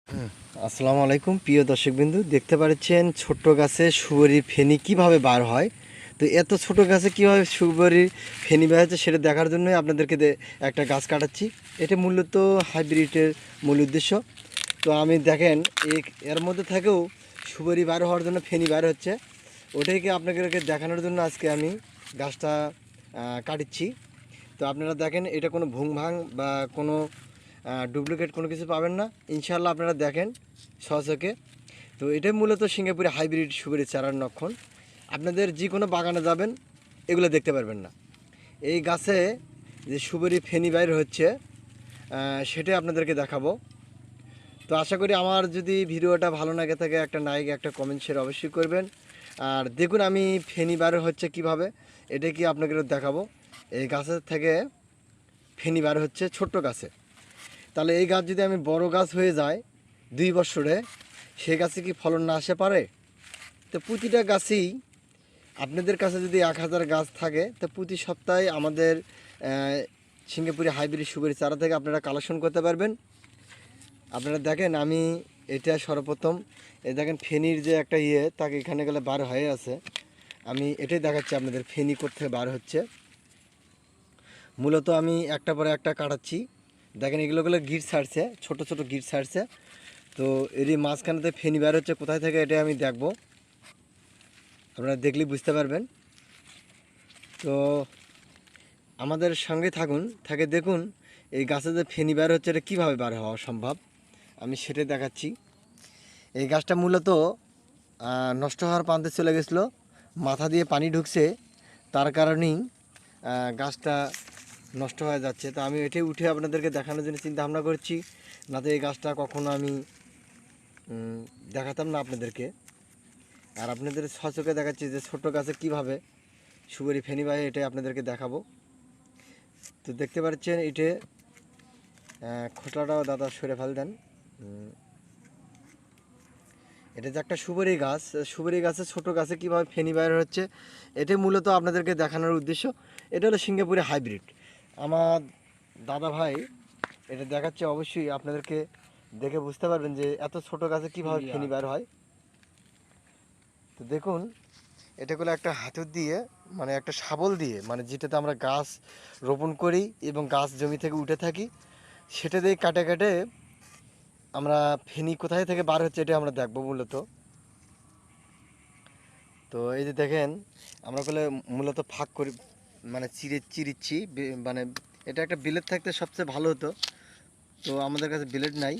আসসালামু আলাইকুম প্রিয় দর্শকবিন্দু, দেখতে পাচ্ছেন ছোট্ট গাছে সুবরি ফেনি কিভাবে বার হয়। তো এত ছোট গাছে কিভাবে সুবরি ফেনি বার হচ্ছে সেটা দেখার জন্যই আপনাদেরকে একটা গাছ কাটাচ্ছি। এটা মূলত হাইব্রিডের মূল উদ্দেশ্য। তো আমি দেখেন এর মধ্যে থেকেও সুবরি বার হওয়ার জন্য ফেনি বার হচ্ছে, ওটাইকে আপনাদেরকে দেখানোর জন্য আজকে আমি গাছটা কাটিচ্ছি। তো আপনারা দেখেন এটা কোনো ভুংভাং বা কোনো ডুপ্লিকেট কোনো কিছু পাবেন না, ইনশাল্লাহ আপনারা দেখেন সহজকে। তো এটাই মূলত সিঙ্গাপুরে হাইব্রিড সুবরি চারার লক্ষণ। আপনাদের যে কোনো বাগানে যাবেন এগুলো দেখতে পারবেন না। এই গাছে যে সুবরি ফেনি বাইর হচ্ছে সেটাই আপনাদেরকে দেখাবো। তো আশা করি আমার যদি ভিডিওটা ভালো লাগে থাকে একটা লাইক একটা কমেন্ট শেয়ার অবশ্যই করবেন। আর দেখুন আমি ফেনি বার হচ্ছে কিভাবে, এটা কি আপনাকে দেখাবো। এই গাছের থেকে ফেনি বার হচ্ছে ছোট্ট গাছে। তাহলে এই গাছ যদি আমি বড় গাছ হয়ে যায় 2 বছরে, সেই গাছে কি ফলন না আসে পারে? তো প্রতিটা গাছেই আপনাদের কাছে যদি 1000 গাছ থাকে তো প্রতি সপ্তাহে আমাদের সিঙ্গাপুরি হাইব্রিড সুবরি চারা থেকে আপনারা কালেকশন করতে পারবেন। আপনারা দেখেন আমি এটা সর্বপ্রথম এই দেখেন ফেনির যে একটা তাকে এখানে গেলে বার হয়ে আছে। আমি এটাই দেখাচ্ছি আপনাদের ফেনি করতে বার হচ্ছে। মূলত আমি একটা পরে একটা কাটাচ্ছি। দেখেন এগুলোগুলো গিট ছাড়ছে, ছোট ছোট গিট ছাড়ছে। তো এরই মাঝখানেতে ফেনি বার হচ্ছে কোথায় থেকে এটা আমি দেখব, আপনারা দেখলেই বুঝতে পারবেন। তো আমাদের সঙ্গে থাকুন, থাকে দেখুন এই গাছে যে ফেনি বার হচ্ছে এটা কীভাবে বার হওয়া সম্ভব আমি সেটাই দেখাচ্ছি। এই গাছটা মূলত নষ্ট হওয়ার প্রান্তে চলে গেছিলো, মাথা দিয়ে পানি ঢুকছে, তার কারণেই গাছটা নষ্ট হয়ে যাচ্ছে। তো আমি এটাই উঠে আপনাদেরকে দেখানোর জন্য চিন্তা ভাবনা করছি, না তো এই গাছটা কখনো আমি দেখাতাম না আপনাদেরকে। আর আপনাদের সচকে দেখাচ্ছি যে ছোট গাছে কিভাবে সুবরি ফেনি বাই, এটাই আপনাদেরকে দেখাবো। তো দেখতে পাচ্ছেন এটা খোঁটলাটাও দাদা সরে ফেল দেন। এটা যে একটা সুবরি গাছ, সুবরি গাছে ছোট গাছে কীভাবে ফেনি বাইর হচ্ছে এটাই মূলত আপনাদেরকে দেখানোর উদ্দেশ্য। এটা হলো সিঙ্গাপুরে হাইব্রিড। আমার দাদা ভাই এটা দেখাচ্ছে, অবশ্যই আপনাদেরকে দেখে বুঝতে পারবেন যে এত ছোট গাছে কীভাবে ফেনি বাইর হয়। তো দেখুন এটা করলে একটা হাতুড় দিয়ে, মানে একটা শাবল দিয়ে, মানে যেটাতে আমরা গাছ রোপণ করি এবং গাছ জমি থেকে উঠে থাকি, সেটা দিয়ে কাটে কাটে আমরা ফেনি কোথায় থেকে বার হচ্ছে এটা আমরা দেখবো মূলত। তো এই যে দেখেন আমরা করলে মূলত ফাঁক করি, মানে চিরিচ্ছি, মানে এটা একটা বিলেট থাকতে সবচেয়ে ভালো হতো। তো আমাদের কাছে বিলেট নাই,